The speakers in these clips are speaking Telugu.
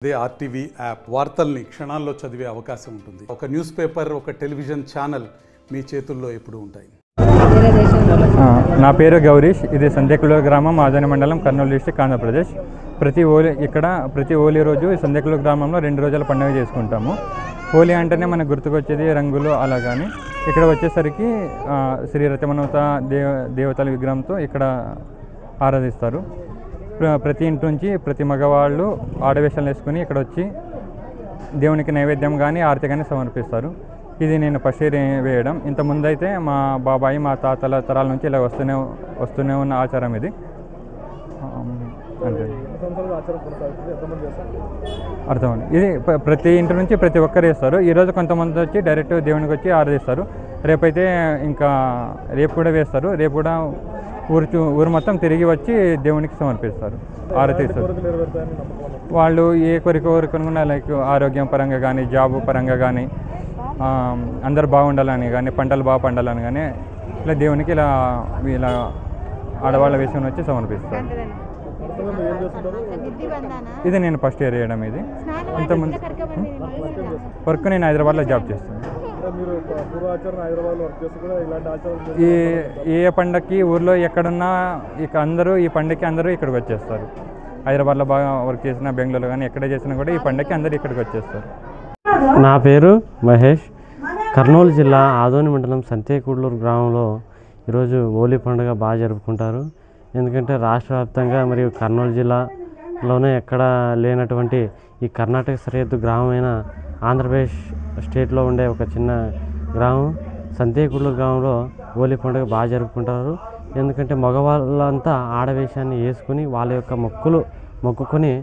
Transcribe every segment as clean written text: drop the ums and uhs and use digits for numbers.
అదే ఆర్టీవీ యాప్ వార్తల్ని క్షణాల్లో చదివే అవకాశం ఉంటుంది. ఒక న్యూస్ పేపర్, ఒక టెలివిజన్ ఛానల్ మీ చేతుల్లో ఎప్పుడూ ఉంటాయి. నా పేరు గౌరీష్. ఇది సంధ్యకులూరు గ్రామం, ఆదోని మండలం, కర్నూలు డిస్ట్రిక్ట్, ఆంధ్రప్రదేశ్. ప్రతి హోలీ రోజు సంధ్యకులూరు గ్రామంలో 2 రోజుల పండుగ చేసుకుంటాము. హోలీ అంటేనే మనకు గుర్తుకొచ్చేది రంగులు. అలా కానీ ఇక్కడ వచ్చేసరికి శ్రీ రతిమనోత దేవతల విగ్రహంతో ఇక్కడ ఆరాధిస్తారు. ప్రతి ఇంటి నుంచి ప్రతి మగవాళ్ళు ఆడవేషాలు వేసుకుని ఇక్కడ వచ్చి దేవునికి నైవేద్యం కానీ ఆరతి కానీ సమర్పిస్తారు. ఇది నేను ఫస్ట్ ఇయర్ వేయడం. ఇంతకుముందు అయితే మా బాబాయి, మా తాతల తరాల నుంచి ఇలా వస్తూనే ఉన్న ఆచారం ఇది. అంతే అర్థమండి. ఇది ప్రతి ఇంటి నుంచి ప్రతి ఒక్కరు వేస్తారు. ఈరోజు కొంతమంది వచ్చి డైరెక్ట్ దేవునికి వచ్చి ఆరాధిస్తారు. రేపైతే ఇంకా రేపు కూడా వేస్తారు. రేపు కూడా ఊరు మొత్తం తిరిగి వచ్చి దేవునికి సమర్పిస్తారు, ఆరతి ఇస్తారు. వాళ్ళు ఏ కోరికనుకున్నా, లైక్ ఆరోగ్యం పరంగా కానీ, జాబు పరంగా కానీ, అందరు బాగుండాలని కానీ, పంటలు బాగా పండాలని కానీ, ఇలా దేవునికి ఇలా ఆడవాళ్ళ వేసుకొని వచ్చి సమర్పిస్తారు. ఇది నేను ఫస్ట్ ఇయర్ వేయడం. ఇది ఇంతకుముందు వర్క్ నేను హైదరాబాద్లో జాబ్ చేస్తాను. ఏ పండగకి ఊర్లో ఎక్కడున్నా అందరూ ఈ పండగకి అందరూ ఇక్కడికి వచ్చేస్తారు. హైదరాబాద్లో బాగా వర్క్ చేసినా, బెంగళూరులో కానీ ఎక్కడ చేసినా కూడా ఈ పండగకి అందరూ ఇక్కడికి వచ్చేస్తారు. నా పేరు మహేష్. కర్నూలు జిల్లా ఆదోని మండలం సంతేకూడలూరు గ్రామంలో ఈరోజు హోలీ పండుగ బాగా జరుపుకుంటారు. ఎందుకంటే రాష్ట్ర వ్యాప్తంగా మరియు కర్నూలు జిల్లాలోనే ఎక్కడ లేనటువంటి ఈ కర్ణాటక సరిహద్దు గ్రామమైన ఆంధ్రప్రదేశ్ స్టేట్లో ఉండే ఒక చిన్న గ్రామం సంతేకూడలూరు గ్రామంలో హోలీ పండుగ బాగా జరుపుకుంటారు. ఎందుకంటే మగవాళ్ళంతా ఆడవేషాన్ని వేసుకుని వాళ్ళ యొక్క మొక్కుకొని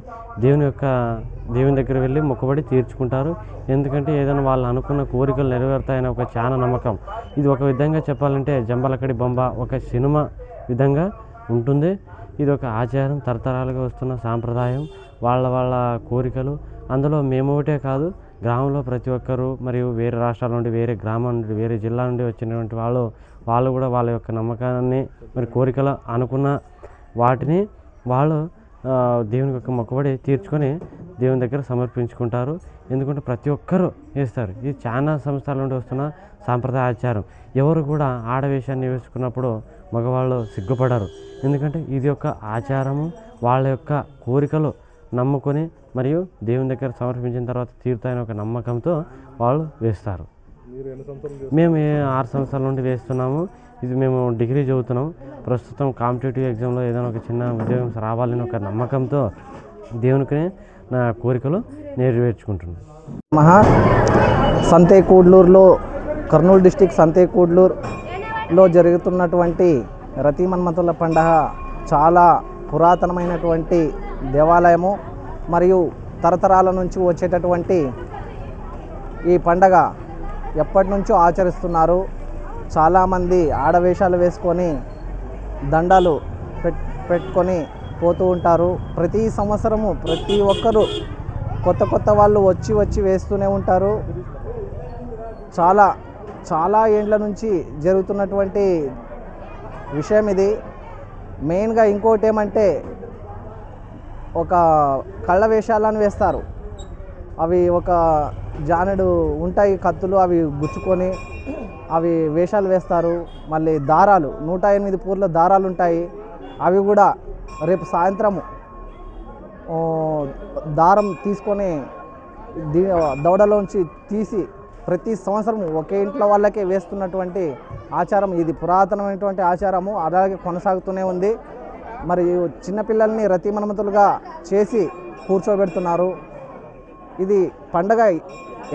దేవుని దగ్గర వెళ్ళి మొక్కుబడి తీర్చుకుంటారు. ఎందుకంటే ఏదైనా వాళ్ళు అనుకున్న కోరికలు నెరవేరుతాయని ఒక చాలా నమ్మకం. ఇది ఒక విధంగా చెప్పాలంటే జంబలకడి బొమ్మ ఒక సినిమా విధంగా ఉంటుంది. ఇది ఒక ఆచారం, తరతరాలుగా వస్తున్న సాంప్రదాయం, వాళ్ళ కోరికలు. అందులో మేము ఒకటే కాదు, గ్రామంలో ప్రతి ఒక్కరు, మరియు వేరే రాష్ట్రాల నుండి, వేరే గ్రామం నుండి, వేరే జిల్లా నుండి వచ్చినటువంటి వాళ్ళు కూడా వాళ్ళ యొక్క నమ్మకాన్ని మరి కోరికలు అనుకున్న వాటిని వాళ్ళు దేవుని యొక్క మొక్కుబడి తీర్చుకొని దేవుని దగ్గర సమర్పించుకుంటారు. ఎందుకంటే ప్రతి ఒక్కరూ వేస్తారు. ఇది చాలా సంవత్సరాల నుండి వస్తున్న సాంప్రదాయ ఆచారం. ఎవరు కూడా ఆడవేషాన్ని వేసుకున్నప్పుడు మగవాళ్ళు సిగ్గుపడరు. ఎందుకంటే ఇది ఒక ఆచారము. వాళ్ళ యొక్క కోరికలు నమ్ముకొని మరియు దేవుని దగ్గర సమర్పించిన తర్వాత తీరుతాయని ఒక నమ్మకంతో వాళ్ళు వేస్తారు. మేము 6 సంవత్సరాల నుండి వేస్తున్నాము. ఇది మేము డిగ్రీ చదువుతున్నాం. ప్రస్తుతం కాంపిటేటివ్ ఎగ్జామ్లో ఏదైనా ఒక చిన్న ఉద్యోగం రావాలని ఒక నమ్మకంతో దేవునికి నా కోరికలు నెరవేర్చుకుంటున్నాను. సంతేకూడలూరులో, కర్నూలు డిస్టిక్ సంతేకూడలూరులో జరుగుతున్నటువంటి రతిమన్మతుల పండుగ చాలా పురాతనమైనటువంటి దేవాలయము మరియు తరతరాల నుంచి వచ్చేటటువంటి ఈ పండగ ఎప్పటి నుంచో ఆచరిస్తున్నారు. చాలామంది ఆడవేషాలు వేసుకొని దండాలు పెట్టుకొని పోతూ ఉంటారు. ప్రతి సంవత్సరము ప్రతి ఒక్కరూ కొత్త వాళ్ళు వచ్చి వేస్తూనే ఉంటారు. చాలా ఏండ్ల నుంచి జరుగుతున్నటువంటి విషయం ఇది. మెయిన్గా ఇంకోటి ఏమంటే, ఒక కళ్ళ వేషాలను వేస్తారు. అవి ఒక జానెడు ఉంటాయి కత్తులు, అవి గుచ్చుకొని అవి వేషాలు వేస్తారు. మళ్ళీ దారాలు 108 పూర్ల దారాలు ఉంటాయి. అవి కూడా రేపు సాయంత్రము దారం తీసుకొని దవడలోంచి తీసి ప్రతి సంవత్సరం ఒకే ఇంట్లో వాళ్ళకే వేస్తున్నటువంటి ఆచారం ఇది. పురాతనమైనటువంటి ఆచారము అలాగే కొనసాగుతూనే ఉంది. మరి చిన్నపిల్లల్ని రతిమన్మతులుగా చేసి కూర్చోబెడుతున్నారు. ఇది పండగ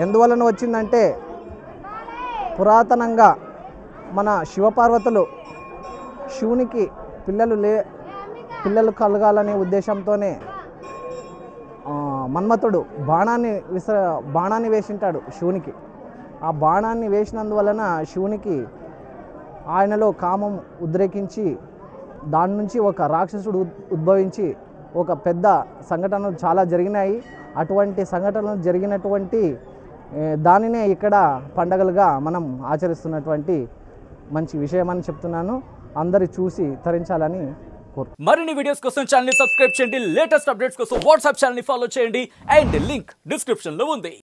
ఎందువలన వచ్చిందంటే, పురాతనంగా మన శివపార్వతులు శివునికి పిల్లలు కలగాలనే ఉద్దేశంతోనే మన్మథుడు బాణాన్ని వేసింటాడు శివునికి. ఆ బాణాన్ని వేసినందువలన శివునికి ఆయనలో కామం ఉద్రేకించి దాని నుంచి ఒక రాక్షసుడు ఉద్భవించి ఒక పెద్ద సంఘటనలు చాలా జరిగినాయి. అటువంటి సంఘటనలు జరిగినటువంటి దానినే ఇక్కడ పండగలుగా మనం ఆచరిస్తున్నటువంటి మంచి విషయం అని చెప్తున్నాను. అందరూ చూసి తరించాలని మరిన్ని వీడియోస్ కోసం ఛానల్ ని సబ్స్క్రైబ్ చేయండి, లేటెస్ట్ అప్డేట్స్ కోసం వాట్సాప్ ఛానల్ ని ఫాలో చేయండి అండ్ లింక్ డిస్క్రిప్షన్ లో ఉంది.